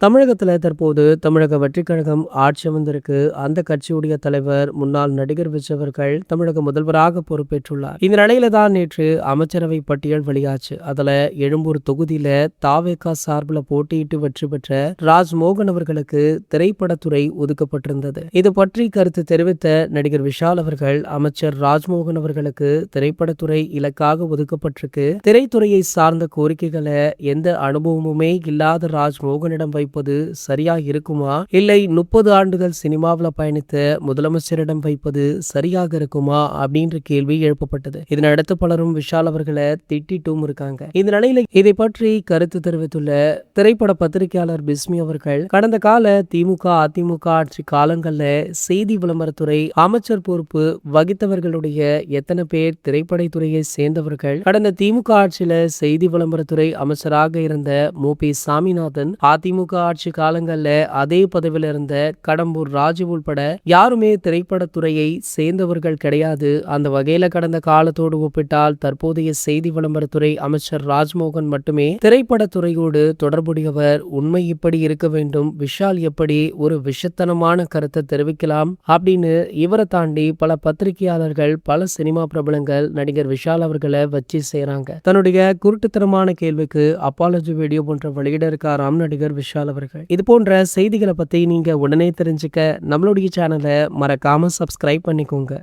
தமிழகத்துல தற்போது தமிழக வெற்றிக் கழகம் ஆட்சி அமைந்திருக்கு. அந்த கட்சியுடைய தலைவர் முன்னாள் நடிகர் விஜய் அவர்கள் தமிழக முதல்வராக பொறுப்பேற்றுள்ளார். இந்த நிலையில தான் நேற்று அமைச்சரவை பட்டியல் வெளியாச்சு. அதுல எழும்பூர் தொகுதியில தாவேகா சார்பில் போட்டியிட்டு வெற்றி பெற்ற ராஜ்மோகன் அவர்களுக்கு திரைப்படத்துறை ஒதுக்கப்பட்டிருந்தது. இது பற்றி கருத்து தெரிவித்த நடிகர் விஷால் அவர்கள் அமைச்சர் ராஜ்மோகன் அவர்களுக்கு திரைப்படத்துறை இலக்காக ஒதுக்கப்பட்டிருக்கு. திரைத்துறையை சார்ந்த கோரிக்கைகளை எந்த அனுபவமுமே இல்லாத ராஜ்மோகனிடம் வைப்பது சரியா இருக்குமா, இல்லை 30 ஆண்டுகள் சினிமாவில் பயணித்த முதலமைச்சரிடம் வைப்பது சரியாக இருக்குமா அப்படின்ற கேள்வி எழுப்பப்பட்டது. இதனடுத்து பலரும் விஷால் அவர்களை திட்டிட்டும் இருக்காங்க. இந்த நிலையில இதை பற்றி கருத்து தெரிவித்துள்ள திரைப்பட பத்திரிகையாளர் பிஸ்மி அவர்கள், கடந்த கால திமுக அதிமுக ஆட்சி காலங்கள்ல செய்தி விளம்பரத்துறை அமைச்சர் பொறுப்பு வகித்தவர்களுடைய எத்தனை பேர் திரைப்படத்துறையை சேர்ந்தவர்கள்? கடந்த திமுக ஆட்சியில செய்தி விளம்பரத்துறை அமைச்சராக இருந்த மு.பி. சாமிநாதன், அதிமுக ஆட்சி காலங்கள்ல அதே பதவியில் இருந்த கடம்பூர் ராஜு உள்பட யாருமே திரைப்படத்துறையை சேர்ந்தவர்கள் கிடையாது. அந்த வகையில கடந்த காலத்தோடு ஒப்பிட்டால் தற்போதைய செய்தி விளம்பரத்துறை அமைச்சர் ராஜ்மோகன் மட்டுமே திரைப்படத்துறையோடு தொடர்புடையவர். உண்மை இப்படி இருக்க வேண்டும், விஷால் எப்படி ஒரு விஷத்தனமான கருத்தை தெரிவிக்கலாம் அப்படின்னு இவரை தாண்டி பல பத்திரிகையாளர்கள், பல சினிமா பிரபலங்கள் நடிகர் விஷால் அவர்களை வச்சு செய்யறாங்க. தன்னுடைய குருட்டுத்தனமான கேள்விக்கு அப்பாலஜி வீடியோ போன்ற வெளியிட இருக்காராம் நடிகர் விஷால் அவர்கள். இது போன்ற செய்திகளை பத்தி நீங்க உடனே தெரிஞ்சுக்க நம்மளுடைய சேனலை மறக்காம சப்ஸ்கிரைப் பண்ணிக்கோங்க.